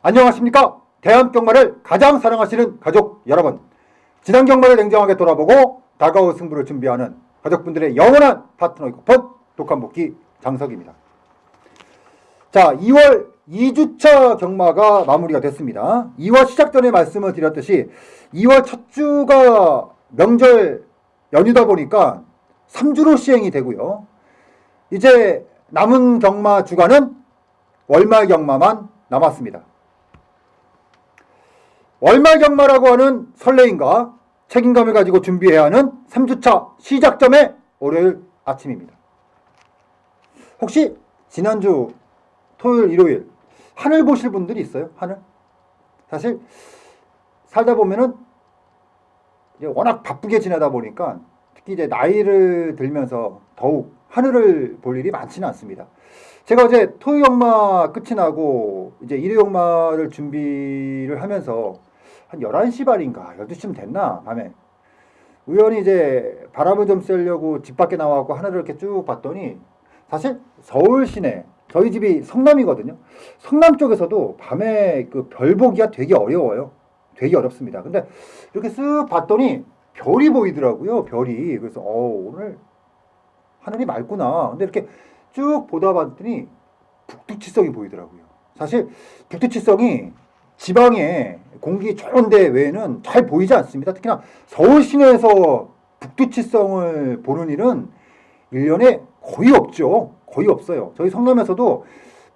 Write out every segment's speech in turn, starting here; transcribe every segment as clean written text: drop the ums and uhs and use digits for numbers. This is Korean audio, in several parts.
안녕하십니까? 대한경마를 가장 사랑하시는 가족 여러분, 지난 경마를 냉정하게 돌아보고 다가올 승부를 준비하는 가족분들의 영원한 파트너 이코펀 독한복귀 장석입니다. 자, 2월 2주차 경마가 마무리가 됐습니다. 2월 시작 전에 말씀을 드렸듯이 2월 첫 주가 명절 연휴다 보니까 3주로 시행이 되고요. 이제 남은 경마 주간은 월말 경마만 남았습니다. 월말 경마라고 하는 설레임과 책임감을 가지고 준비해야 하는 3주차 시작점의 월요일 아침입니다. 혹시 지난주 토요일, 일요일 하늘 보실 분들이 있어요? 하늘? 사실 살다 보면은 이제 워낙 바쁘게 지내다 보니까 특히 이제 나이를 들면서 더욱 하늘을 볼 일이 많지는 않습니다. 제가 어제 토요 경마 끝이 나고 이제 일요 경마를 준비를 하면서 한 11시 반인가 12시쯤 됐나 밤에 우연히 이제 바람을 좀 쐬려고 집 밖에 나와서 하늘을 이렇게 쭉 봤더니 사실 서울 시내 저희 집이 성남이거든요. 성남 쪽에서도 밤에 그 별 보기가 되게 어려워요. 되게 어렵습니다. 근데 이렇게 쓱 봤더니 별이 보이더라고요. 별이. 그래서 오늘 하늘이 맑구나. 근데 이렇게 쭉 보다 봤더니 북두칠성이 보이더라고요. 사실 북두칠성이 지방에 공기 좋은 데 외에는 잘 보이지 않습니다. 특히나 서울 시내에서 북두칠성을 보는 일은 1년에 거의 없죠. 거의 없어요. 저희 성남에서도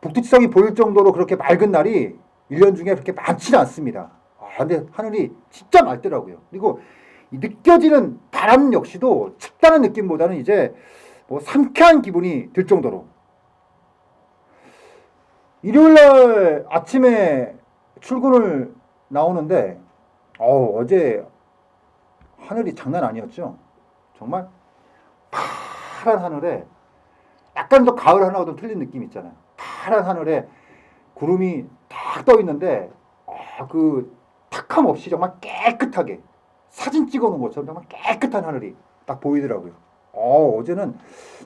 북두칠성이 보일 정도로 그렇게 맑은 날이 1년 중에 그렇게 많지는 않습니다. 근데 하늘이 진짜 맑더라고요. 그리고 느껴지는 바람 역시도 춥다는 느낌보다는 이제 뭐 상쾌한 기분이 들 정도로. 일요일날 아침에 출근을 나오는데 어제 하늘이 장난 아니었죠. 정말 파란 하늘에 약간 더 가을 하나가 좀 틀린 느낌 있잖아요. 파란 하늘에 구름이 딱 떠 있는데 그 탁함 없이 정말 깨끗하게 사진 찍어놓은 것처럼 정말 깨끗한 하늘이 딱 보이더라고요. 어제는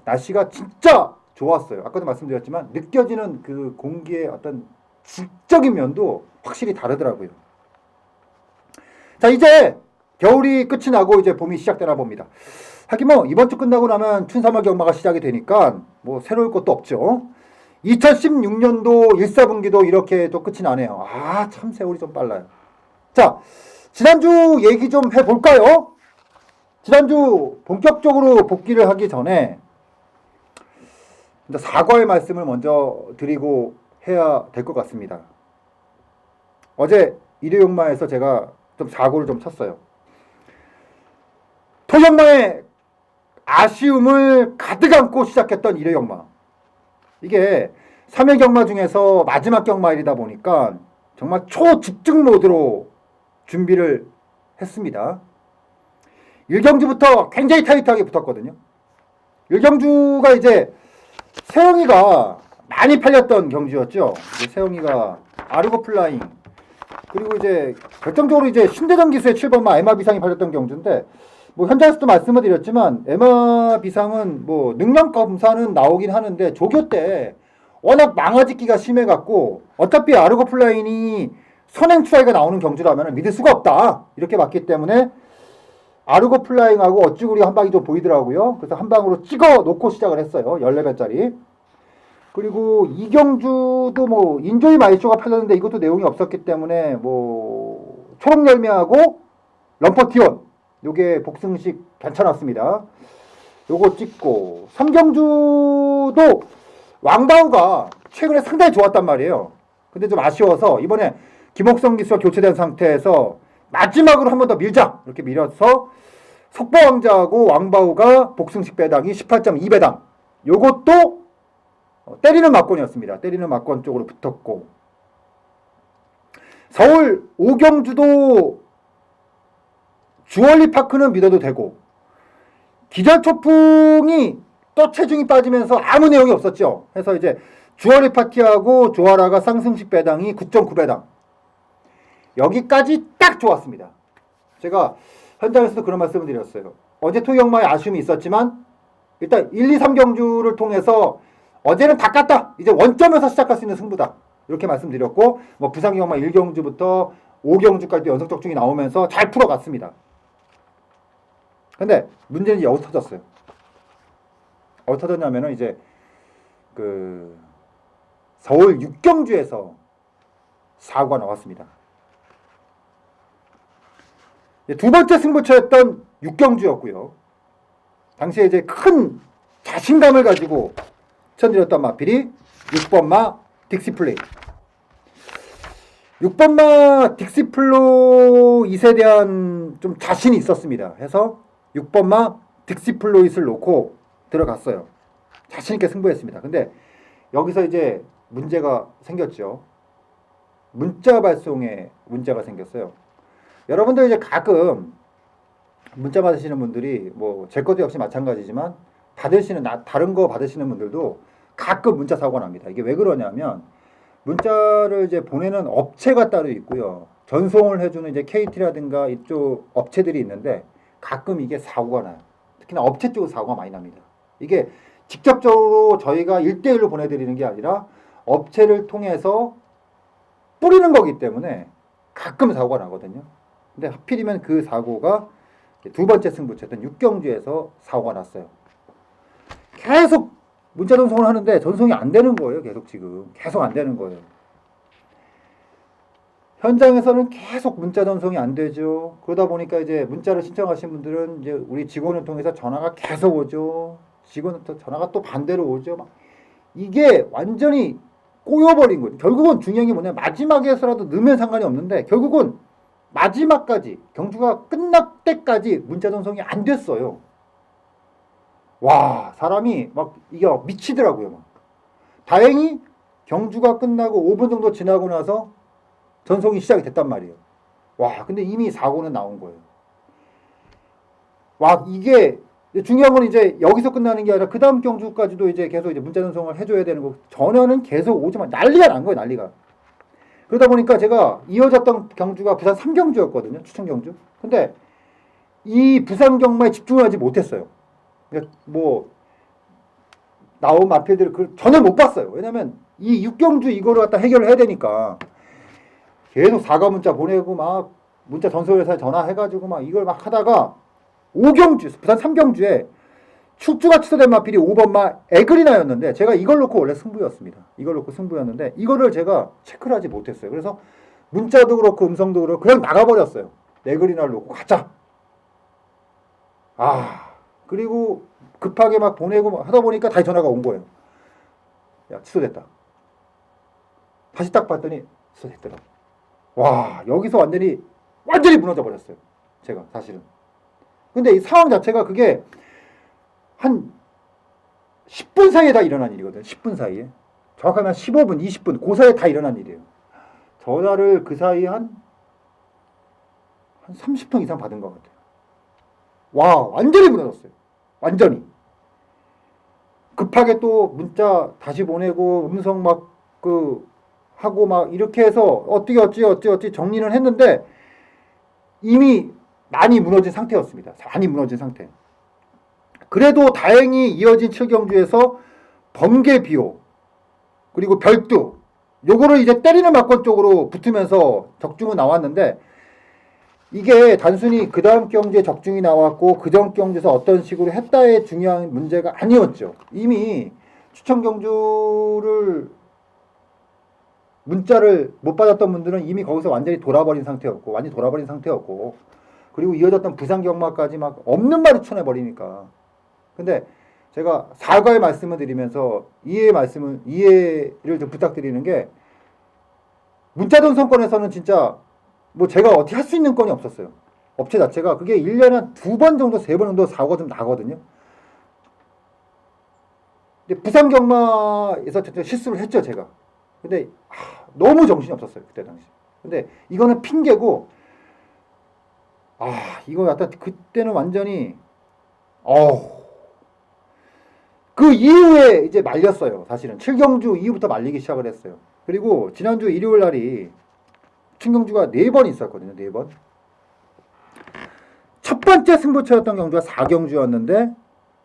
날씨가 진짜 좋았어요. 아까도 말씀드렸지만 느껴지는 그 공기의 어떤 질적인 면도 확실히 다르더라고요. 자, 이제 겨울이 끝이 나고 이제 봄이 시작되나 봅니다. 하긴 뭐 이번 주 끝나고 나면 춘삼월 경마가 시작이 되니까 뭐 새로울 것도 없죠. 2016년도 1사분기도 이렇게 또 끝이 나네요. 참 세월이 좀 빨라요. 자, 지난주 얘기 좀 해볼까요? 지난주 본격적으로 복귀를 하기 전에 사과의 말씀을 먼저 드리고 해야 될 것 같습니다. 어제 일요용마에서 제가 좀 사고를 좀 쳤어요. 토경마의 아쉬움을 가득 안고 시작했던 일요용마. 이게 3회 경마 중에서 마지막 경마일이다 보니까 정말 초집중 모드로 준비를 했습니다. 1경주부터 굉장히 타이트하게 붙었거든요. 1경주가 이제 세영이가 많이 팔렸던 경주였죠. 세영이가 아르고 플라잉 그리고 이제 결정적으로 이제 신대전 기수의 7번마 에마 비상이 팔렸던 경주인데 뭐 현장에서도 말씀을 드렸지만 에마 비상은 뭐 능력 검사는 나오긴 하는데 조교 때 워낙 망아짓기가 심해갖고 어차피 아르고 플라잉이 선행 추라이가 나오는 경주라면 믿을 수가 없다 이렇게 봤기 때문에 아르고 플라잉하고 어찌구리 한 방이 좀 보이더라고요. 그래서 한 방으로 찍어 놓고 시작을 했어요. 14배짜리. 그리고 이경주도 뭐 인조이 마이쇼가 팔렸는데 이것도 내용이 없었기 때문에 뭐 초록열매하고 럼퍼티온 요게 복승식 괜찮았습니다. 요거 찍고 삼경주도 왕바우가 최근에 상당히 좋았단 말이에요. 근데 좀 아쉬워서 이번에 김옥성 기수가 교체된 상태에서 마지막으로 한 번 더 밀자 이렇게 밀어서 석보왕자하고 왕바우가 복승식 배당이 18.2배당 요것도 때리는 막권이었습니다. 때리는 막권 쪽으로 붙었고 서울 오경주도 주얼리파크는 믿어도 되고 기절초풍이 또 체중이 빠지면서 아무 내용이 없었죠. 그래서 이제 주얼리파티하고 조아라가 쌍승식 배당이 9.9배당 여기까지 딱 좋았습니다. 제가 현장에서도 그런 말씀을 드렸어요. 어제 토경마에 아쉬움이 있었지만 일단 1, 2, 3경주를 통해서 어제는 다 깠다. 이제 원점에서 시작할 수 있는 승부다. 이렇게 말씀드렸고 뭐 부산 경마 1경주부터 5경주까지 연속 적중이 나오면서 잘 풀어갔습니다. 근데 문제는 이제 어디서 터졌어요? 어디 터졌냐면은 이제 그 서울 6경주에서 사고가 나왔습니다. 두 번째 승부처였던 6경주였고요. 당시에 이제 큰 자신감을 가지고 천드렸던 마필이 6번마 딕시플레이. 6번마 딕시플로잇에 대한 좀 자신이 있었습니다. 해서 6번마 딕시플로잇을 놓고 들어갔어요. 자신있게 승부했습니다. 근데 여기서 이제 문제가 생겼죠. 문자 발송에 문제가 생겼어요. 여러분들 이제 가끔 문자 받으시는 분들이 뭐 제 것도 역시 마찬가지지만 받으시는 다른 거 받으시는 분들도 가끔 문자 사고가 납니다. 이게 왜 그러냐면 문자를 이제 보내는 업체가 따로 있고요. 전송을 해주는 이제 KT라든가 이쪽 업체들이 있는데 가끔 이게 사고가 나요. 특히나 업체 쪽으로 사고가 많이 납니다. 이게 직접적으로 저희가 1대1로 보내드리는 게 아니라 업체를 통해서 뿌리는 거기 때문에 가끔 사고가 나거든요. 근데 하필이면 그 사고가 두 번째 승부처였던 6경주에서 사고가 났어요. 계속 문자 전송을 하는데 전송이 안 되는 거예요. 계속 안 되는 거예요. 현장에서는 계속 문자 전송이 안 되죠. 그러다 보니까 이제 문자를 신청하신 분들은 이제 우리 직원을 통해서 전화가 계속 오죠. 직원부터 전화가 또 반대로 오죠. 막 이게 완전히 꼬여버린 거죠. 결국은 중요한 게 뭐냐, 마지막에서라도 넣으면 상관이 없는데 결국은 마지막까지 경주가 끝날 때까지 문자 전송이 안 됐어요. 와, 사람이 막 이게 미치더라고요. 막. 다행히 경주가 끝나고 5분 정도 지나고 나서 전송이 시작이 됐단 말이에요. 와, 근데 이미 사고는 나온 거예요. 와, 이게 중요한 건 이제 여기서 끝나는 게 아니라 그 다음 경주까지도 이제 계속 이제 문자 전송을 해줘야 되는 거. 전화는 계속 오지만 난리가 난 거예요, 난리가. 그러다 보니까 제가 이어졌던 경주가 부산 3경주였거든요, 추천 경주. 근데 이 부산 경마에 집중을 하지 못했어요. 뭐 나온 마필들을 전혀 못 봤어요. 왜냐면 이 6경주 이거를 갖다 해결을 해야 되니까 계속 사과 문자 보내고 막 문자 전송회사에 전화해가지고 막 이걸 막 하다가 5경주, 부산 3경주에 축주가 취소된 마필이 5번마 에그리나였는데 제가 이걸 놓고 원래 승부였습니다. 이걸 놓고 승부였는데 이거를 제가 체크를 하지 못했어요. 그래서 문자도 그렇고 음성도 그렇고 그냥 나가버렸어요. 에그리나를 놓고 가자. 그리고 급하게 막 보내고 하다 보니까 다시 전화가 온 거예요. 야, 취소됐다. 다시 딱 봤더니 취소됐더라고. 와, 여기서 완전히 무너져 버렸어요. 제가 사실은. 근데 이 상황 자체가 그게 한 10분 사이에 다 일어난 일이거든요. 10분 사이에. 정확하면 15분, 20분 그 사이에 다 일어난 일이에요. 전화를 그 사이에 한 30통 이상 받은 것 같아요. 와, 완전히 무너졌어요. 완전히. 급하게 또 문자 다시 보내고 음성 막 하고 막 이렇게 해서 어찌 정리는 했는데 이미 많이 무너진 상태였습니다. 많이 무너진 상태. 그래도 다행히 이어진 7경주에서 번개 비호 그리고 별두 요거를 이제 때리는 막권 쪽으로 붙으면서 적중은 나왔는데 이게 단순히 그 다음 경주에 적중이 나왔고 그 전 경주에서 어떤 식으로 했다의 중요한 문제가 아니었죠. 이미 추천 경주를 문자를 못 받았던 분들은 이미 거기서 완전히 돌아버린 상태였고 그리고 이어졌던 부산 경마까지 막 없는 말을 쳐내버리니까. 근데 제가 사과의 말씀을 드리면서 이해를 좀 부탁드리는 게 문자 전송권에서는 진짜 뭐 제가 어떻게 할 수 있는 건이 없었어요. 업체 자체가 그게 1년에 한 2번 정도 3번 정도 사고가 좀 나거든요. 근데 부산 경마에서 실수를 했죠, 제가. 근데 너무 정신이 없었어요, 그때 당시. 근데 이거는 핑계고 이거 약간 그때는 완전히 그 이후에 이제 말렸어요. 사실은 7경주 이후부터 말리기 시작을 했어요. 그리고 지난주 일요일 날이 춘경주가 4번 있었거든요. 4번. 첫 번째 승부처였던 경주가 4경주였는데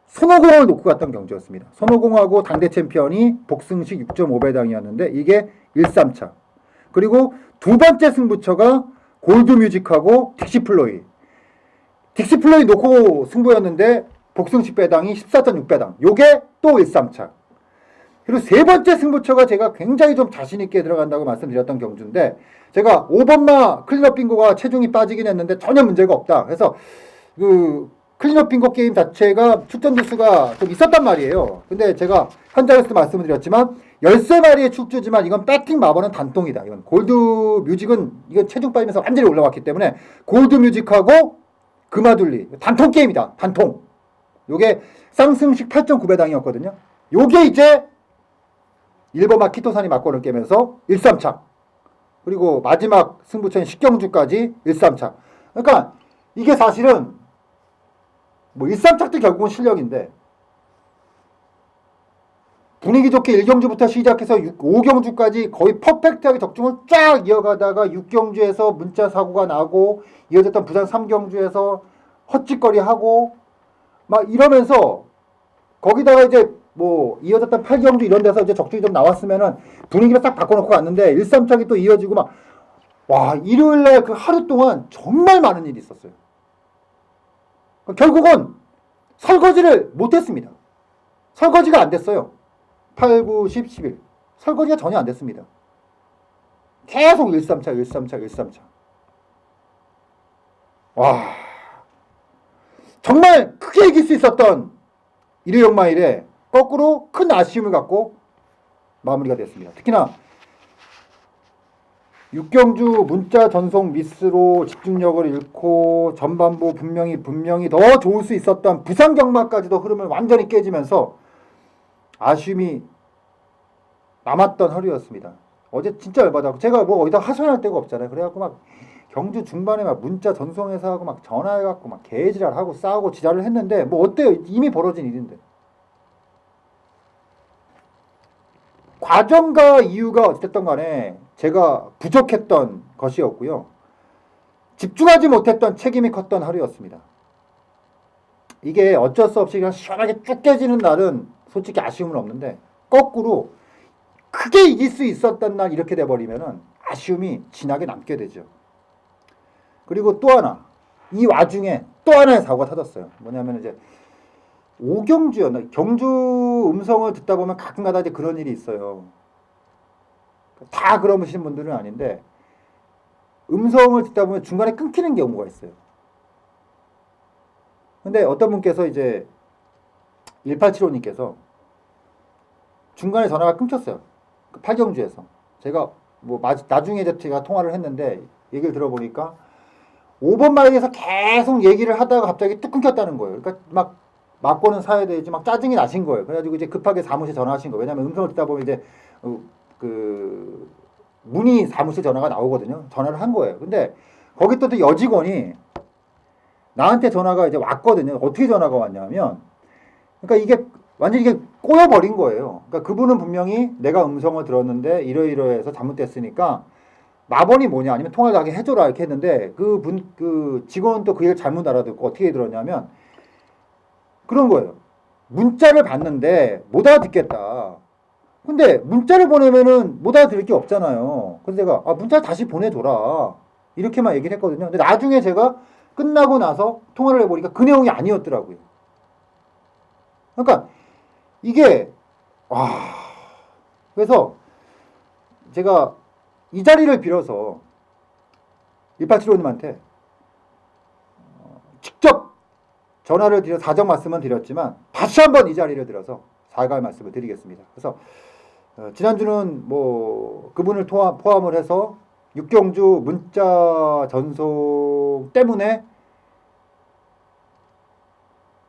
손오공을 놓고 갔던 경주였습니다. 손오공하고 당대 챔피언이 복승식 6.5배당이었는데 이게 1-3차. 그리고 두 번째 승부처가 골드뮤직하고 딕시플로이. 딕시플로이 놓고 승부였는데 복승식 배당이 14.6배당. 요게 또 1-3차. 그리고 세 번째 승부처가 제가 굉장히 좀 자신있게 들어간다고 말씀드렸던 경주인데 제가 5번마 클린업 빙고가 체중이 빠지긴 했는데 전혀 문제가 없다. 그래서 그 클린업 빙고 게임 자체가 출전 두수가 좀 있었단 말이에요. 근데 제가 현장에서도 말씀을 드렸지만 13마리의 출주지만 이건 배팅 마법은 단통이다. 이건 골드 뮤직은 이건 체중 빠지면서 완전히 올라왔기 때문에 골드 뮤직하고 금화둘리 단통 게임이다. 단통. 요게 쌍승식 8.9배당이었거든요. 요게 이제 1번마 키토산이 맞고는 깨면서 1-3차. 그리고 마지막 승부처인 식경주까지 1-3차. 그러니까 이게 사실은 뭐 1-3차도 결국은 실력인데 분위기 좋게 1경주부터 시작해서 5경주까지 거의 퍼펙트하게 적중을 쫙 이어가다가 6경주에서 문자 사고가 나고 이어졌던 부산 3경주에서 헛짓거리하고 막 이러면서 거기다가 이제 뭐 이어졌던 8경주 이런 데서 이제 적중이 좀 나왔으면은 분위기를 싹 바꿔놓고 갔는데 1-3차기 또 이어지고 막 와 일요일날 그 하루 동안 정말 많은 일이 있었어요. 결국은 설거지를 못했습니다. 설거지가 안 됐어요. 8, 9, 10, 11 설거지가 전혀 안 됐습니다. 계속 1-3차 1-3차 1-3차. 와 정말 크게 이길 수 있었던 일요일마일에 거꾸로 큰 아쉬움을 갖고 마무리가 됐습니다. 특히나 6경주 문자 전송 미스로 집중력을 잃고 전반부 분명히 더 좋을 수 있었던 부산 경마까지도 흐름을 완전히 깨지면서 아쉬움이 남았던 하루였습니다. 어제 진짜 열받았고 제가 뭐 어디다 하소연할 데가 없잖아요. 그래갖고 막 경주 중반에 막 문자 전송해서 하고 막 전화해갖고 막 개지랄하고 싸우고 지랄을 했는데 뭐 어때요? 이미 벌어진 일인데. 과정과 이유가 어쨌든 간에 제가 부족했던 것이었고요. 집중하지 못했던 책임이 컸던 하루였습니다. 이게 어쩔 수 없이 그냥 시원하게 쭉 깨지는 날은 솔직히 아쉬움은 없는데 거꾸로 크게 이길 수 있었던 날 이렇게 돼버리면은 아쉬움이 진하게 남게 되죠. 그리고 또 하나 이 와중에 또 하나의 사고가 터졌어요. 뭐냐면 이제 5경주였나 경주 음성을 듣다 보면 가끔가다 이제 그런 일이 있어요. 다 그러시는 분들은 아닌데 음성을 듣다 보면 중간에 끊기는 경우가 있어요. 근데 어떤 분께서 이제 1875님께서 중간에 전화가 끊겼어요. 그 8경주에서 제가 뭐 나중에 제가 통화를 했는데 얘기를 들어보니까 5번 마일에서 계속 얘기를 하다가 갑자기 뚝 끊겼다는 거예요. 그러니까 막 맞고는 사야 되지 막 짜증이 나신 거예요. 그래가지고 이제 급하게 사무실 전화하신 거예요. 왜냐면 음성을 듣다 보면 이제 그 문의 사무실 전화가 나오거든요. 전화를 한 거예요. 근데 거기 또 여직원이 나한테 전화가 이제 왔거든요. 어떻게 전화가 왔냐면 그러니까 이게 완전히 이게 꼬여버린 거예요. 그러니까 그분은 분명히 내가 음성을 들었는데 이러이러해서 잘못됐으니까 마번이 뭐냐 아니면 통화를 하게 해줘라 이렇게 했는데 그 직원은 또 그 얘기를 잘못 알아듣고 어떻게 들었냐면 그런 거예요. 문자를 받는데 못 알아듣겠다. 근데 문자를 보내면은 못 알아들을 게 없잖아요. 그래서 제가 문자를 다시 보내줘라. 이렇게만 얘기를 했거든요. 근데 나중에 제가 끝나고 나서 통화를 해보니까 그 내용이 아니었더라고요. 그러니까 이게 그래서 제가 이 자리를 빌어서 1875님한테 직접 전화를 드려 사정 말씀은 드렸지만 다시 한번 이 자리를 들어서 사과의 말씀을 드리겠습니다. 그래서 지난주는 뭐 그분을 포함을 해서 6경주 문자 전송 때문에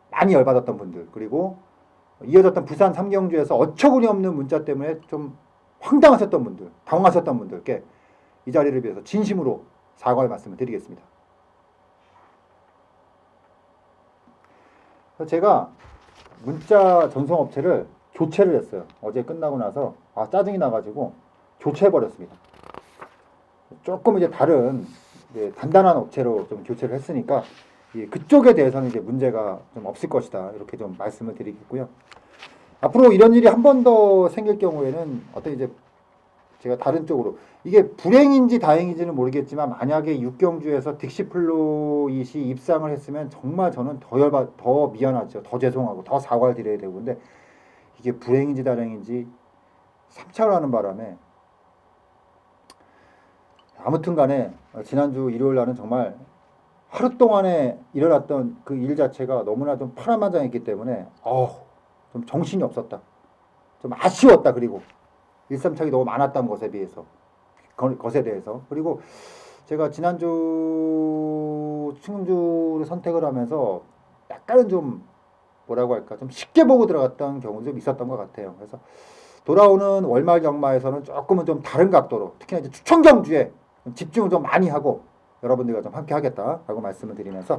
많이 열받았던 분들 그리고 이어졌던 부산 3경주에서 어처구니 없는 문자 때문에 좀 황당하셨던 분들 당황하셨던 분들께 이 자리를 빌어서 진심으로 사과의 말씀을 드리겠습니다. 제가 문자 전송업체를 교체를 했어요. 어제 끝나고 나서 짜증이 나가지고 교체해버렸습니다. 조금 이제 다른 이제 단단한 업체로 좀 교체를 했으니까 그쪽에 대해서는 이제 문제가 좀 없을 것이다. 이렇게 좀 말씀을 드리겠고요. 앞으로 이런 일이 한 번 더 생길 경우에는 어떤 이제 제가 다른 쪽으로 이게 불행인지 다행인지는 모르겠지만 만약에 육경주에서 딕시플로잇이 입상을 했으면 정말 저는 더 미안하죠. 더 죄송하고 더 사과를 드려야 되고 근데 이게 불행인지 다행인지 삼착을 하는 바람에 아무튼 간에 지난주 일요일 날은 정말 하루 동안에 일어났던 그 일 자체가 너무나 좀 파란만장했기 때문에 좀 정신이 없었다. 좀 아쉬웠다. 그리고 일삼착이 너무 많았던 것에 비해서 것에 대해서 그리고 제가 지난주 충주를 선택을 하면서 약간은 좀 뭐라고 할까 좀 쉽게 보고 들어갔던 경우도 좀 있었던 것 같아요. 그래서 돌아오는 월말 경마에서는 조금은 좀 다른 각도로 특히나 이제 추천 경주에 집중을 좀 많이 하고 여러분들과 좀 함께 하겠다라고 말씀을 드리면서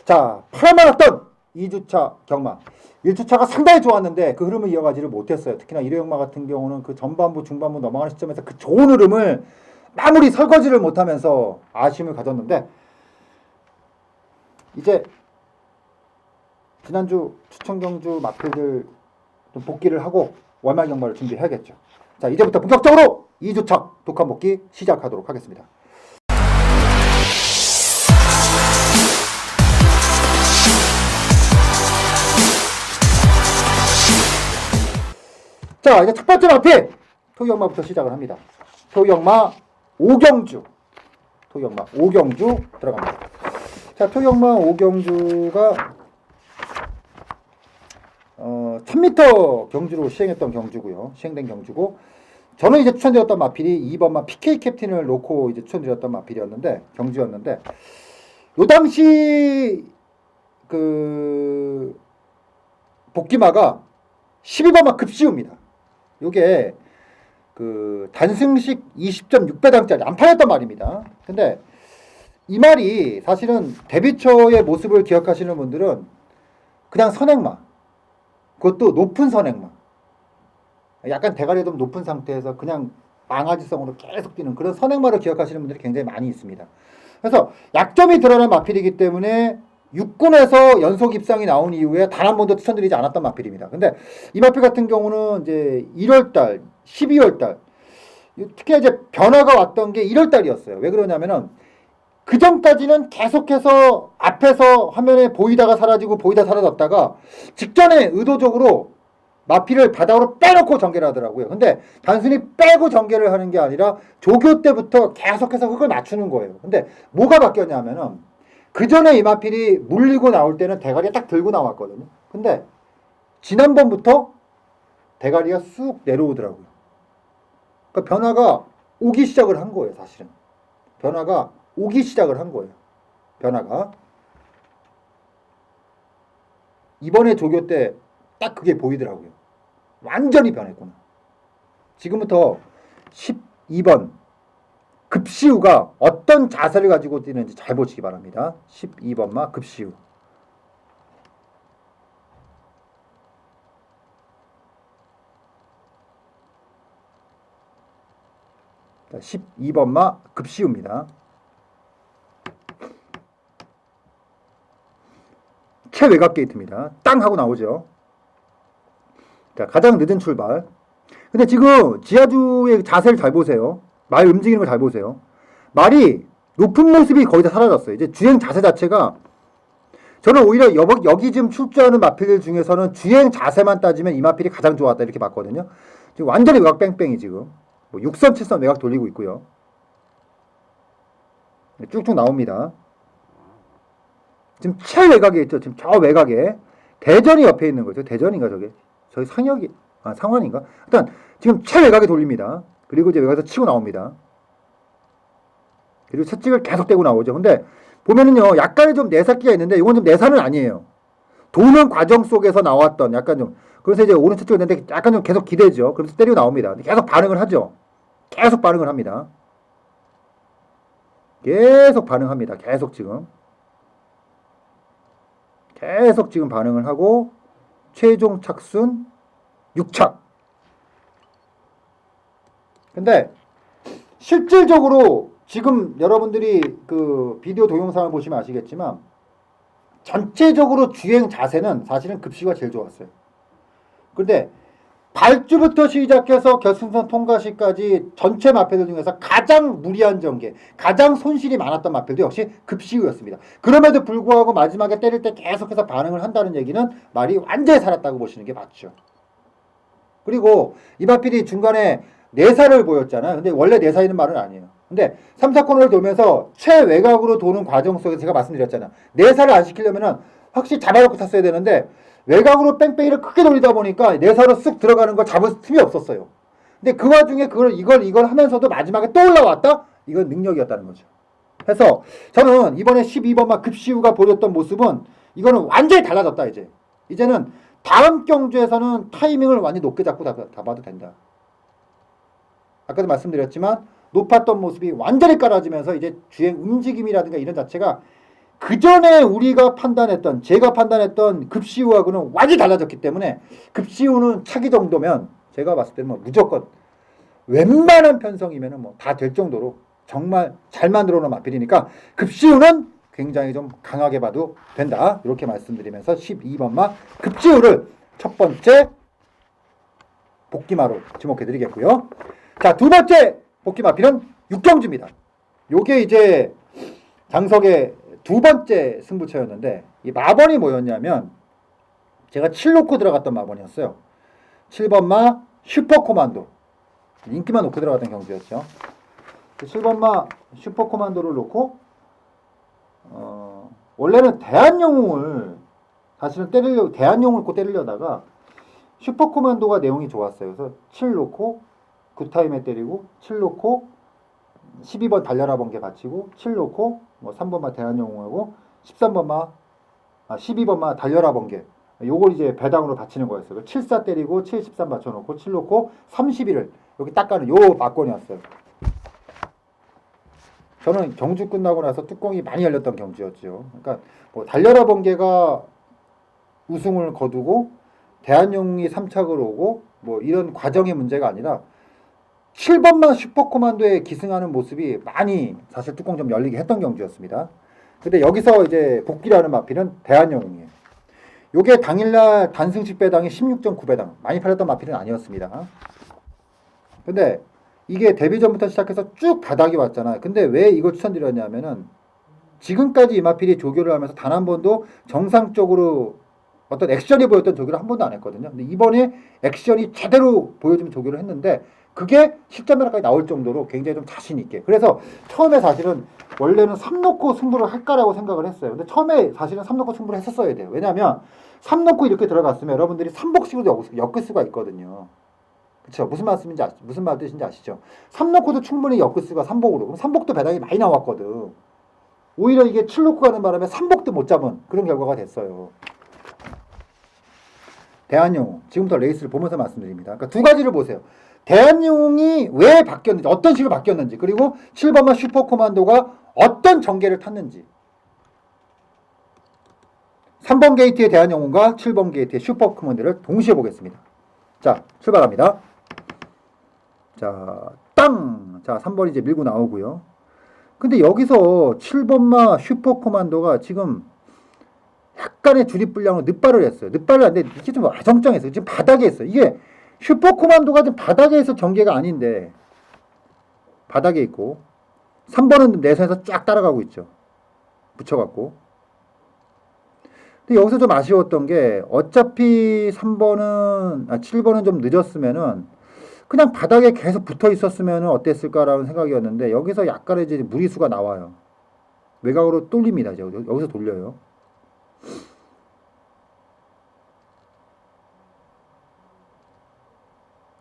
자 파란만았던 2주차 경마 1주차가 상당히 좋았는데 그 흐름을 이어가지를 못했어요. 특히나 1회 경마 같은 경우는 그 전반부 중반부 넘어가는 시점에서 그 좋은 흐름을 마무리 설거지를 못하면서 아쉬움을 가졌는데 이제 지난주 추천 경주 마필들 좀 복귀를 하고 월말 경마를 준비해야겠죠. 자 이제부터 본격적으로 2주차 독한 복귀 시작하도록 하겠습니다. 자 이제 첫 번째 마필 토기역마부터 시작을 합니다. 토기역마 오경주 들어갑니다. 자 토기역마 오경주가 1000m 경주로 시행된 경주고 저는 이제 추천드렸던 마필이 2번마 PK 캡틴을 놓고 이제 추천드렸던 마필이었는데 경주였는데 요 당시 그 복귀마가 12번마 급시우입니다. 요게 그 단승식 20.6배당짜리 안 팔렸단 말입니다. 근데 이 말이 사실은 데뷔초의 모습을 기억하시는 분들은 그냥 선행마 그것도 높은 선행마 약간 대가리가 좀 높은 상태에서 그냥 망아지성으로 계속 뛰는 그런 선행마를 기억하시는 분들이 굉장히 많이 있습니다. 그래서 약점이 드러난 마필이기 때문에 6군에서 연속 입상이 나온 이후에 단 한 번도 추천드리지 않았던 마필입니다. 근데 이 마필 같은 경우는 이제 1월달, 12월달 특히 이제 변화가 왔던 게 1월달이었어요. 왜 그러냐면은 그 전까지는 계속해서 앞에서 화면에 보이다가 사라지고 보이다 사라졌다가 직전에 의도적으로 마필을 바닥으로 빼놓고 전개를 하더라고요. 근데 단순히 빼고 전개를 하는 게 아니라 조교 때부터 계속해서 흙을 맞추는 거예요. 근데 뭐가 바뀌었냐면은 그 전에 이 마필이 물리고 나올 때는 대가리가 딱 들고 나왔거든요. 근데 지난번부터 대가리가 쑥 내려오더라고요. 그러니까 변화가 오기 시작을 한 거예요, 사실은. 변화가 오기 시작을 한 거예요. 변화가. 이번에 조교 때 딱 그게 보이더라고요. 완전히 변했구나. 지금부터 12번 급시우가 어떤 자세를 가지고 뛰는지 잘 보시기 바랍니다. 12번마 급시우. 자, 12번마 급시우입니다. 최외곽 게이트입니다. 땅 하고 나오죠. 자, 가장 늦은 출발. 근데 지금 지하주의 자세를 잘 보세요. 말 움직이는 걸 잘 보세요. 말이 높은 모습이 거의 다 사라졌어요. 이제 주행 자세 자체가 저는 오히려 여기 지금 출주하는 마필들 중에서는 주행 자세만 따지면 이 마필이 가장 좋았다 이렇게 봤거든요. 지금 완전히 외곽 뺑뺑이 지금 뭐 6선 7선 외곽 돌리고 있고요. 쭉쭉 나옵니다. 지금 최외곽에 있죠. 지금 저 외곽에 대전이 옆에 있는 거죠. 대전인가 저게? 저기 상역이 상환인가? 일단 지금 최외곽에 돌립니다. 그리고 이제 외곽에서 치고 나옵니다. 그리고 채찍을 계속 떼고 나오죠. 근데 보면은요, 약간의 좀 내삭기가 있는데 이건 좀 내산은 아니에요. 도는 과정 속에서 나왔던 약간 좀 그래서 이제 오른 채찍을 냈는데 약간 좀 계속 기대죠. 그래서 때리고 나옵니다. 계속 반응을 하죠. 계속 반응을 합니다. 계속 반응합니다. 계속 지금 반응을 하고 최종 착순 6착. 근데 실질적으로 지금 여러분들이 그 비디오 동영상을 보시면 아시겠지만 전체적으로 주행 자세는 사실은 급시우가 제일 좋았어요. 근데 발주부터 시작해서 결승선 통과 시까지 전체 마필들 중에서 가장 무리한 전개, 가장 손실이 많았던 마필도 역시 급시우였습니다. 그럼에도 불구하고 마지막에 때릴 때 계속해서 반응을 한다는 얘기는 말이 완전히 살았다고 보시는 게 맞죠. 그리고 이 마필이 중간에 내사를 보였잖아요. 근데 원래 내사이는 말은 아니에요. 근데 3, 4코너를 돌면서 최외곽으로 도는 과정 속에서 제가 말씀드렸잖아요. 내사를 안 시키려면은 확실히 잡아놓고 탔어야 되는데 외곽으로 뺑뺑이를 크게 돌리다 보니까 내사로 쑥 들어가는 걸 잡을 틈이 없었어요. 근데 그 와중에 이걸 하면서도 마지막에 또 올라왔다? 이건 능력이었다는 거죠. 그래서 저는 이번에 12번마 급시우가 보였던 모습은 이거는 완전히 달라졌다 이제. 이제는 다음 경주에서는 타이밍을 완전히 높게 잡고 잡아도 된다. 아까도 말씀드렸지만 높았던 모습이 완전히 깔아지면서 이제 주행 움직임이라든가 이런 자체가 그 전에 우리가 판단했던, 제가 판단했던 급시우하고는 완전히 달라졌기 때문에 급시우는 차기 정도면 제가 봤을 때는 뭐 무조건 웬만한 편성이면은 뭐 다 될 정도로 정말 잘 만들어 놓은 마필이니까 급시우는 굉장히 좀 강하게 봐도 된다. 이렇게 말씀드리면서 12번마 급시우를 첫 번째 복귀마로 지목해 드리겠고요. 자, 두 번째 복귀마필은 육경주입니다. 요게 이제 장석의 두 번째 승부처였는데 이 마번이 뭐였냐면 제가 7놓고 들어갔던 마번이었어요. 7번마 슈퍼코만도 인기만 놓고 들어갔던 경주였죠. 7번마 슈퍼코만도를 놓고 원래는 대한영웅을 사실은 대한영웅을 꼭 때리려다가 슈퍼코만도가 내용이 좋았어요. 그래서 7 놓고 굿타임에 때리고 7 놓고 12번 달려라 번개 받치고 7 놓고 뭐 3번마 대한영웅하고 13번마 12번마 달려라 번개 요걸 이제 배당으로 받치는 거였어요. 74 때리고 7, 13 맞춰놓고 7 놓고 31을 이렇게 딱 가는 요 막권이었어요. 저는 경주 끝나고 나서 뚜껑이 많이 열렸던 경주였죠. 그러니까 뭐 달려라 번개가 우승을 거두고 대한영웅이 3착을 오고 뭐 이런 과정의 문제가 아니라 7번만 슈퍼코만도에 기승하는 모습이 많이 사실 뚜껑 좀 열리게 했던 경주였습니다. 근데 여기서 이제 복귀라는 마필은 대한영웅이에요. 요게 당일날 단승식 배당이 16.9배당 많이 팔렸던 마필은 아니었습니다. 근데 이게 데뷔 전부터 시작해서 쭉 바닥이 왔잖아요. 근데 왜 이걸 추천드렸냐면은 지금까지 이 마필이 조교를 하면서 단 한 번도 정상적으로 어떤 액션이 보였던 조교를 한 번도 안 했거든요. 근데 이번에 액션이 제대로 보여주면 조교를 했는데 그게 실전면까지 나올 정도로 굉장히 좀 자신 있게. 그래서 처음에 사실은 원래는 3 놓고 승부를 할까라고 생각을 했어요. 근데 처음에 사실은 3 놓고 승부를 했었어야 돼요. 왜냐하면 3 놓고 이렇게 들어갔으면 여러분들이 3복식으로 엮을 수가 있거든요. 그렇죠? 무슨 뜻인지 아시죠? 3 놓고도 충분히 엮을 수가 3복으로. 그럼 3복도 배당이 많이 나왔거든. 오히려 이게 7 놓고 가는 바람에 3복도 못 잡은 그런 결과가 됐어요. 대한영웅 지금부터 레이스를 보면서 말씀드립니다. 그러니까 두 가지를 보세요. 대한영웅이 왜 바뀌었는지, 어떤 식으로 바뀌었는지, 그리고 7번마 슈퍼코만도가 어떤 전개를 탔는지. 3번 게이트의 대한영웅과 7번 게이트의 슈퍼코만도를 동시에 보겠습니다. 자, 출발합니다. 자, 땅! 자, 3번 이제 밀고 나오고요. 근데 여기서 7번마 슈퍼코만도가 지금 약간의 줄입 불량으로 늑발을 했어요. 늑발을 하는데 이게 좀 아정쩡했어요. 지금 바닥에 있어요. 이게 슈퍼코만도가 지금 바닥에 있어 전개가 아닌데 바닥에 있고 3번은 내선에서 쫙 따라가고 있죠. 붙여갖고. 근데 여기서 좀 아쉬웠던 게 어차피 7번은 좀 늦었으면은 그냥 바닥에 계속 붙어 있었으면 어땠을까라는 생각이었는데 여기서 약간의 이제 무리수가 나와요. 외곽으로 뚫립니다. 이제 여기서 돌려요.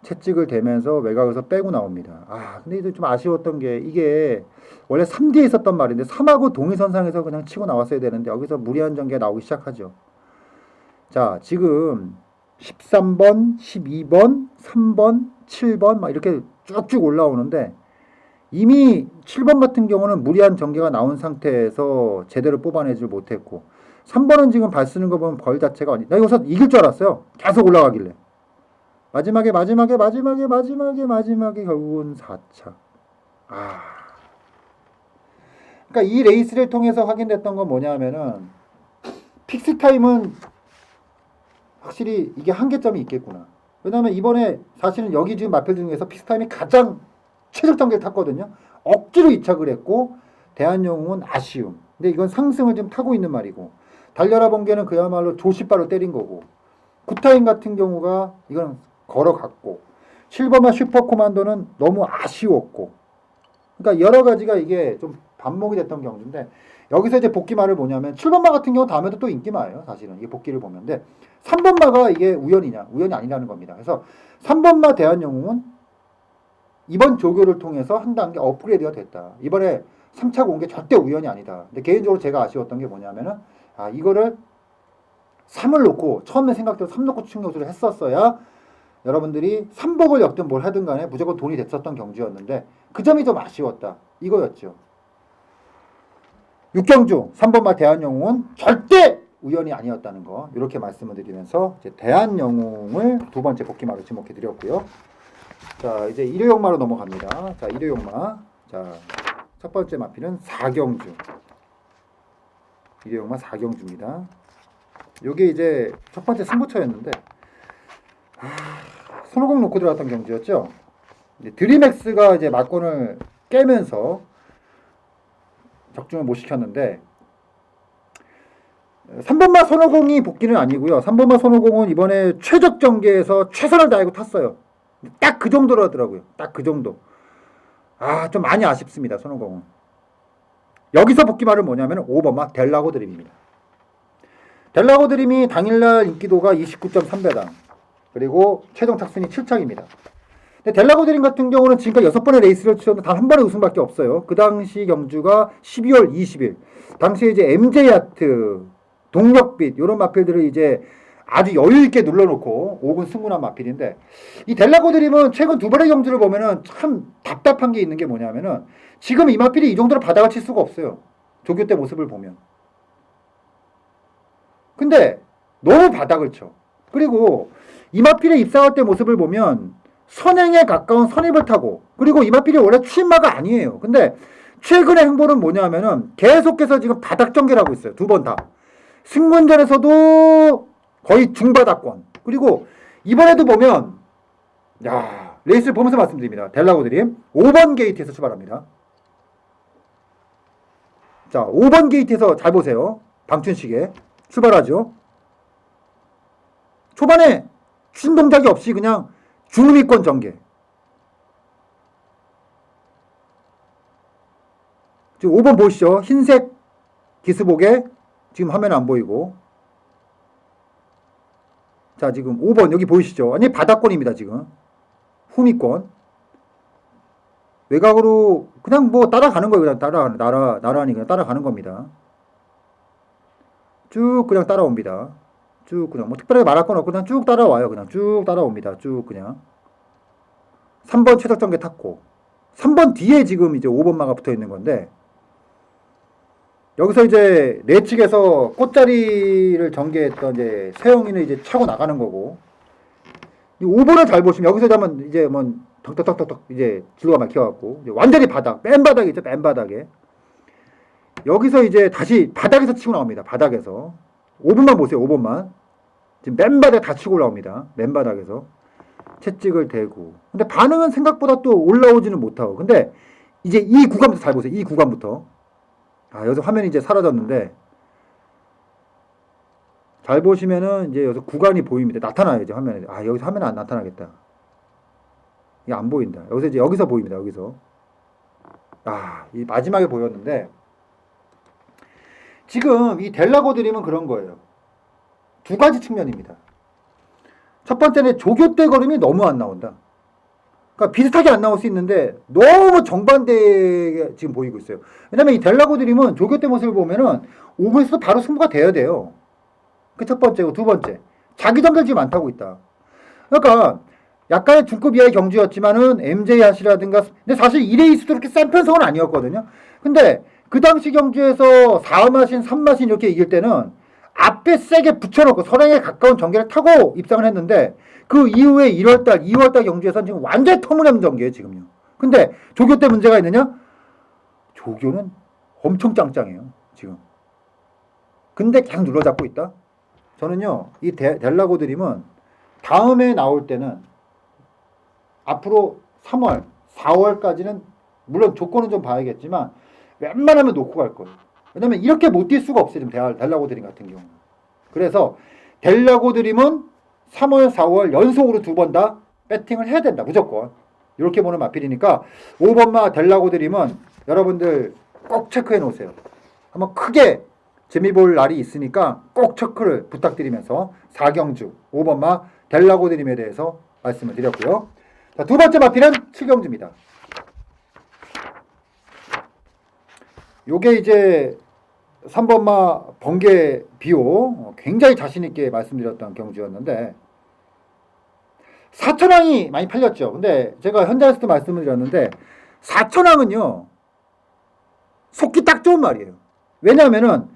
채찍을 대면서 외곽에서 빼고 나옵니다. 근데 이제 좀 아쉬웠던 게 이게 원래 3D에 있었던 말인데 3하고 동일선상에서 그냥 치고 나왔어야 되는데 여기서 무리한 전개가 나오기 시작하죠. 자, 지금 13번, 12번, 3번, 7번 막 이렇게 쭉쭉 올라오는데 이미 7번 같은 경우는 무리한 전개가 나온 상태에서 제대로 뽑아내질 못했고 3번은 지금 발 쓰는 거 보면 벌 자체가 나 여기서 이길 줄 알았어요. 계속 올라가길래. 마지막에 결국은 4차. 그러니까 이 레이스를 통해서 확인됐던 건 뭐냐면은 픽스타임은 확실히 이게 한계점이 있겠구나. 왜냐하면 이번에 사실은 여기 지금 마필드 중에서 픽스타임이 가장 최적 단계를 탔거든요. 억지로 이착을 했고 대한영웅은 아쉬움. 근데 이건 상승을 좀 타고 있는 말이고 달려라 번개는 그야말로 조시바로 때린 거고 굿타임 같은 경우가 이건 걸어갔고 실버마 슈퍼코만도는 너무 아쉬웠고 그러니까 여러 가지가 이게 좀 반목이 됐던 경주인데 여기서 이제 복귀마를 뭐냐면 7번마 같은 경우 다음에도 또 인기마예요. 사실은 이 복귀를 보면. 근데 3번마가 이게 우연이냐? 우연이 아니라는 겁니다. 그래서 3번마 대한영웅은 이번 조교를 통해서 한 단계 업그레이드가 됐다. 이번에 3차가 온 게 절대 우연이 아니다. 근데 개인적으로 제가 아쉬웠던 게 뭐냐면은 이거를 3을 놓고 처음에 생각대로 3 놓고 추천경주를 했었어야 여러분들이 3복을 역든 뭘 하든 간에 무조건 돈이 됐었던 경주였는데 그 점이 좀 아쉬웠다. 이거였죠. 6경주 3번마 대한영웅은 절대 우연이 아니었다는 거 이렇게 말씀을 드리면서 이제 대한영웅을 두 번째 복귀마로 지목해 드렸고요. 자 이제 일요용마로 넘어갑니다. 자 일요용마 자 첫 번째 마필은 4경주 일요용마 4경주입니다. 요게 이제 첫 번째 승부처였는데 손오공 놓고 들어갔던 경주였죠. 드림엑스가 이제 막권을 깨면서 적중을 못 시켰는데 3번마 손오공이 복귀는 아니고요. 3번마 손오공은 이번에 최적 전개에서 최선을 다하고 탔어요. 딱 그 정도로 하더라고요. 딱 그 정도. 좀 많이 아쉽습니다. 손오공은. 여기서 복귀말은 뭐냐면 5번마 델라고 드림입니다. 델라고 드림이 당일날 인기도가 29.3배당 그리고 최종 착순이 7착입니다. 근데 델라고 드림 같은 경우는 지금까지 6번의 레이스를 치렀는데 단 한 번의 우승밖에 없어요. 그 당시 경주가 12월 20일. 당시에 이제 MJ야트, 동력빛 이런 마필들을 이제 아주 여유있게 눌러놓고 5군 승문한 마필인데 이 델라고 드림은 최근 두 번의 경주를 보면은 참 답답한 게 있는 게 뭐냐면은 지금 이 마필이 이 정도로 바닥을 칠 수가 없어요. 조교 때 모습을 보면. 근데 너무 바닥을 쳐. 그리고 이마필에 입상할 때 모습을 보면 선행에 가까운 선입을 타고 그리고 이마필이 원래 추임마가 아니에요. 근데 최근의 행보는 뭐냐면은 계속해서 지금 바닥 전개를 하고 있어요. 두 번 다. 승문전에서도 거의 중바닥권. 그리고 이번에도 보면 레이스를 보면서 말씀드립니다. 델라고 드림 5번 게이트에서 출발합니다. 자 5번 게이트에서 잘 보세요. 방춘식에 출발하죠. 초반에 추진 동작이 없이 그냥 중위권 전개. 지금 5번 보시죠. 흰색 기스복에 지금 화면에 안 보이고. 자 지금 5번 여기 보이시죠. 아니 바닥권입니다. 지금 후미권. 외곽으로 그냥 뭐 따라가는 거예요. 그냥 나란히 그냥 따라가는 겁니다. 쭉 그냥 따라옵니다. 쭉 그냥 뭐 특별하게 말할 건 없고 그냥 쭉 따라와요. 그냥 쭉 따라옵니다. 쭉 그냥 3번 최적 전개 탔고 3번 뒤에 지금 이제 5번마가 붙어 있는 건데 여기서 이제 내측에서 꽃자리를 전개했던 이제 세영이는 이제 차고 나가는 거고 이 5번을 잘 보시면 여기서 한번 이제 뭐 덕덕덕덕 이제 줄가 막혀갖고 완전히 바닥 맨 바닥에 있죠. 맨 바닥에 여기서 이제 다시 바닥에서 치고 나옵니다. 바닥에서 5번만 보세요. 5번만 지금 맨바닥에 다 치고 올라옵니다. 맨바닥에서 채찍을 대고 근데 반응은 생각보다 또 올라오지는 못하고 근데 이제 이 구간부터 잘 보세요. 이 구간부터 여기서 화면이 이제 사라졌는데 잘 보시면은 이제 여기서 구간이 보입니다. 나타나요. 이제 화면에 여기서 화면은 안 나타나겠다. 이게 안 보인다. 여기서 이제 여기서 보입니다. 여기서 이 마지막에 보였는데 지금 이 델라고 드림은 그런 거예요. 두 가지 측면입니다. 첫 번째는 조교 때 걸음이 너무 안 나온다. 그러니까 비슷하게 안 나올 수 있는데 너무 정반대가 지금 보이고 있어요. 왜냐면 이 델라고 드림은 조교 때 모습을 보면은 5분에서 바로 승부가 돼야 돼요. 그 첫 번째고 두 번째. 자기 전개를 지금 안 타고 있다. 그러니까 약간의 중급 이하의 경주였지만은 MJ야시라든가 근데 사실 2레이스도 그렇게 싼 편성은 아니었거든요. 근데 그 당시 경주에서 4마신, 3마신 이렇게 이길 때는 앞에 세게 붙여놓고 선행에 가까운 전개를 타고 입상을 했는데 그 이후에 1월달, 2월달 경주에서는 지금 완전히 터무니없는 전개예요, 지금요. 근데 조교 때 문제가 있느냐? 조교는 엄청 짱짱해요, 지금. 근데 계속 눌러잡고 있다. 저는요, 이 델라고 드림은 다음에 나올 때는 앞으로 3월, 4월까지는 물론 조건은 좀 봐야겠지만 웬만하면 놓고 갈 거예요. 왜냐면 이렇게 못 뛸 수가 없어요. 지금 델라고 드림 같은 경우는. 그래서 델라고 드림은 3월, 4월 연속으로 2번 다 배팅을 해야 된다. 무조건. 이렇게 보는 마필이니까 5번마 델라고 드림은 여러분들 꼭 체크해 놓으세요. 한번 크게 재미 볼 날이 있으니까 꼭 체크를 부탁드리면서 4경주 5번마 델라고 드림에 대해서 말씀을 드렸고요. 자, 두 번째 마필은 7경주입니다. 요게 이제 3번마 번개 비호 굉장히 자신있게 말씀드렸던 경주였는데 4천왕이 많이 팔렸죠. 근데 제가 현장에서도 말씀을 드렸는데 4천왕은요 속기 딱 좋은 말이에요. 왜냐하면은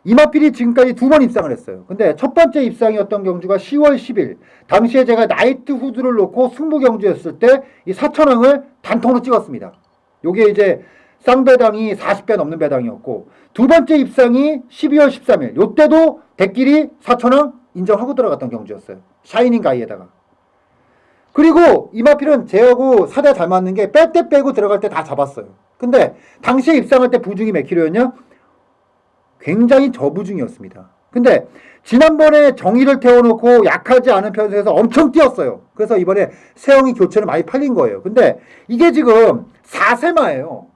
이마필이 지금까지 2번 입상을 했어요. 근데 첫 번째 입상이었던 경주가 10월 10일 당시에 제가 나이트 후드를 놓고 승부 경주였을 때 이 4천왕을 단통으로 찍었습니다. 요게 이제 쌍배당이 40배 넘는 배당이었고 두 번째 입상이 12월 13일 요때도 대끼리 4천왕 인정하고 들어갔던 경주였어요. 샤이닝 가이에다가. 그리고 이마필은 제하고 사대 잘 맞는 게 뺄 때 빼고 들어갈 때 다 잡았어요. 근데 당시에 입상할 때 부중이 몇 킬로였냐? 굉장히 저부중이었습니다. 근데 지난번에 정의를 태워놓고 약하지 않은 편에서 엄청 뛰었어요. 그래서 이번에 세영이 교체는 많이 팔린 거예요. 근데 이게 지금 4세마예요.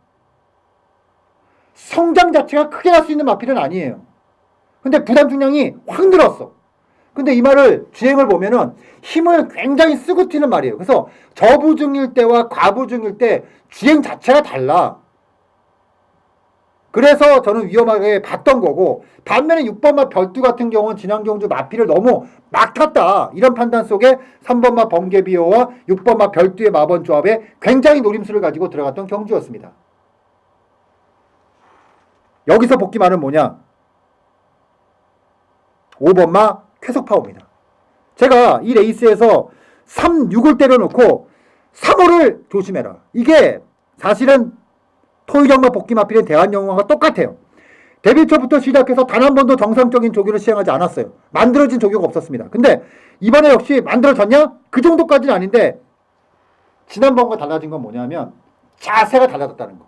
성장 자체가 크게 날 수 있는 마필은 아니에요. 근데 부담 중량이 확 늘었어. 근데 이 말을 주행을 보면은 힘을 굉장히 쓰고 튀는 말이에요. 그래서 저부중일 때와 과부중일 때 주행 자체가 달라. 그래서 저는 위험하게 봤던 거고 반면에 6번마 별두 같은 경우는 지난 경주 마필을 너무 막 탔다. 이런 판단 속에 3번마 번개비호와 6번마 별두의 마번 조합에 굉장히 노림수를 가지고 들어갔던 경주였습니다. 여기서 복귀만은 뭐냐? 5번마 쾌속파워입니다. 제가 이 레이스에서 3, 6을 때려놓고 3호를 조심해라. 이게 사실은 토요경마 복귀 마필의 대한영웅과 똑같아요. 데뷔 초부터 시작해서 단 한 번도 정상적인 조교를 시행하지 않았어요. 만들어진 조교가 없었습니다. 근데 이번에 역시 만들어졌냐? 그 정도까지는 아닌데 지난번과 달라진 건 뭐냐면 자세가 달라졌다는 거.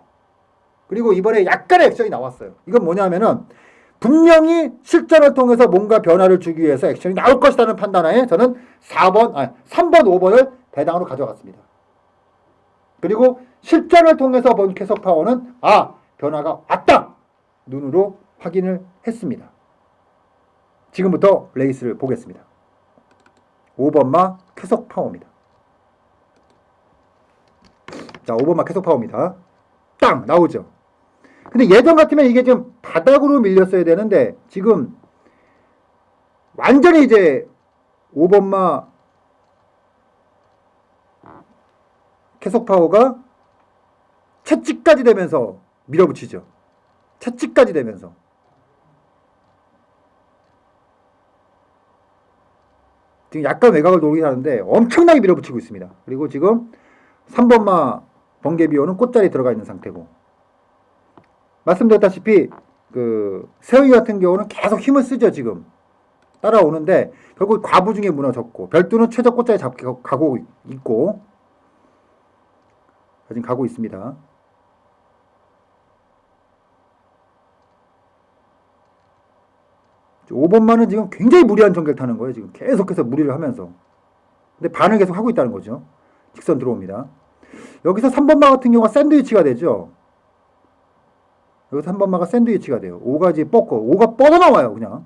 그리고 이번에 약간의 액션이 나왔어요. 이건 뭐냐면은 분명히 실전을 통해서 뭔가 변화를 주기 위해서 액션이 나올 것이라는 판단하에 저는 3번, 5번을 배당으로 가져갔습니다. 그리고 실전을 통해서 본 쾌속 파워는 변화가 왔다! 눈으로 확인을 했습니다. 지금부터 레이스를 보겠습니다. 5번마 쾌속 파워입니다. 자, 5번마 쾌속 파워입니다. 딱 나오죠. 근데 예전 같으면 이게 좀 바닥으로 밀렸어야 되는데 지금 완전히 이제 5번마 쾌속 파워가 채찍까지 되면서 밀어붙이죠. 채찍까지 되면서. 지금 약간 외곽을 노리긴 하는데 엄청나게 밀어붙이고 있습니다. 그리고 지금 3번마 번개비호는 꽃자리 들어가 있는 상태고 말씀드렸다시피 그 세영이 같은 경우는 계속 힘을 쓰죠. 지금 따라오는데 결국 과부중에 무너졌고 별두는 최저 꽃자리 잡고 가고 있고 지금 가고 있습니다. 자, 5번만은 지금 굉장히 무리한 전개를 타는 거예요. 지금 계속해서 무리를 하면서. 근데 반을 계속 하고 있다는 거죠. 직선 들어옵니다. 여기서 3번마 같은 경우가 샌드위치가 되죠. 여기서 3번마가 샌드위치가 돼요. 5가지 뻗고 5가 뻗어나와요. 그냥.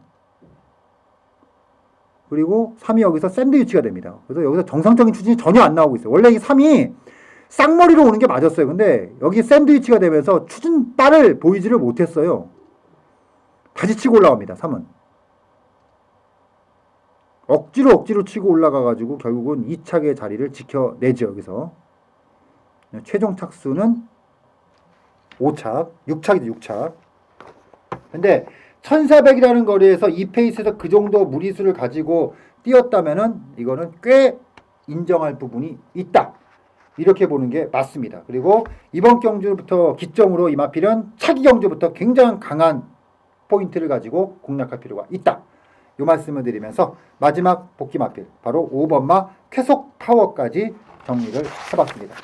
그리고 3이 여기서 샌드위치가 됩니다. 그래서 여기서 정상적인 추진이 전혀 안 나오고 있어요. 원래 이 3이 쌍머리로 오는 게 맞았어요. 근데 여기 샌드위치가 되면서 추진발을 보이지를 못했어요. 다시 치고 올라갑니다. 3은. 억지로 치고 올라가가지고 결국은 2착의 자리를 지켜내죠. 여기서. 최종 착수는 5착, 6착이죠. 6착. 근데 1400이라는 거리에서 이 페이스에서 그 정도 무리수를 가지고 뛰었다면은 이거는 꽤 인정할 부분이 있다. 이렇게 보는 게 맞습니다. 그리고 이번 경주부터 기점으로 이마필은 차기 경주부터 굉장히 강한 포인트를 가지고 공략할 필요가 있다. 이 말씀을 드리면서 마지막 복귀 마필 바로 5번마 쾌속 파워까지 정리를 해봤습니다.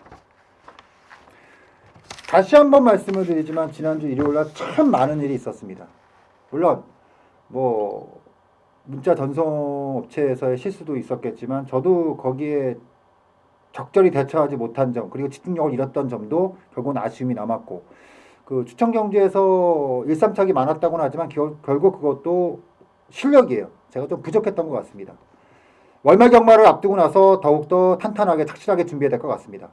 다시 한번 말씀을 드리지만 지난주 일요일날 참 많은 일이 있었습니다. 물론 뭐 문자 전송업체에서의 실수도 있었겠지만 저도 거기에 적절히 대처하지 못한 점 그리고 집중력을 잃었던 점도 결국은 아쉬움이 남았고 그 추천 경주에서 일삼착이 많았다고는 하지만 결국 그것도 실력이에요. 제가 좀 부족했던 것 같습니다. 월말 경마를 앞두고 나서 더욱더 탄탄하게 착실하게 준비해야 될 것 같습니다.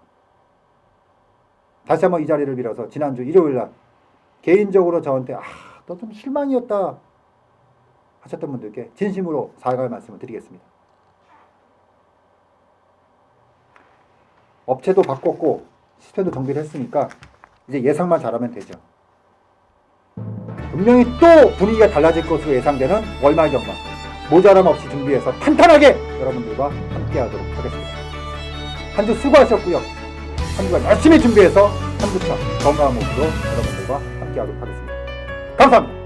다시 한번 이 자리를 빌어서 지난주 일요일날 개인적으로 저한테 너 좀 실망이었다 하셨던 분들께 진심으로 사과의 말씀을 드리겠습니다. 업체도 바꿨고 시스템도 정비를 했으니까 이제 예상만 잘하면 되죠. 분명히 또 분위기가 달라질 것으로 예상되는 월말 경마 모자람 없이 준비해서 탄탄하게 여러분들과 함께 하도록 하겠습니다. 한 주 수고하셨고요. 한 주간 열심히 준비해서 한 주차 건강한 모습으로 여러분들과 함께 하도록 하겠습니다. 감사합니다.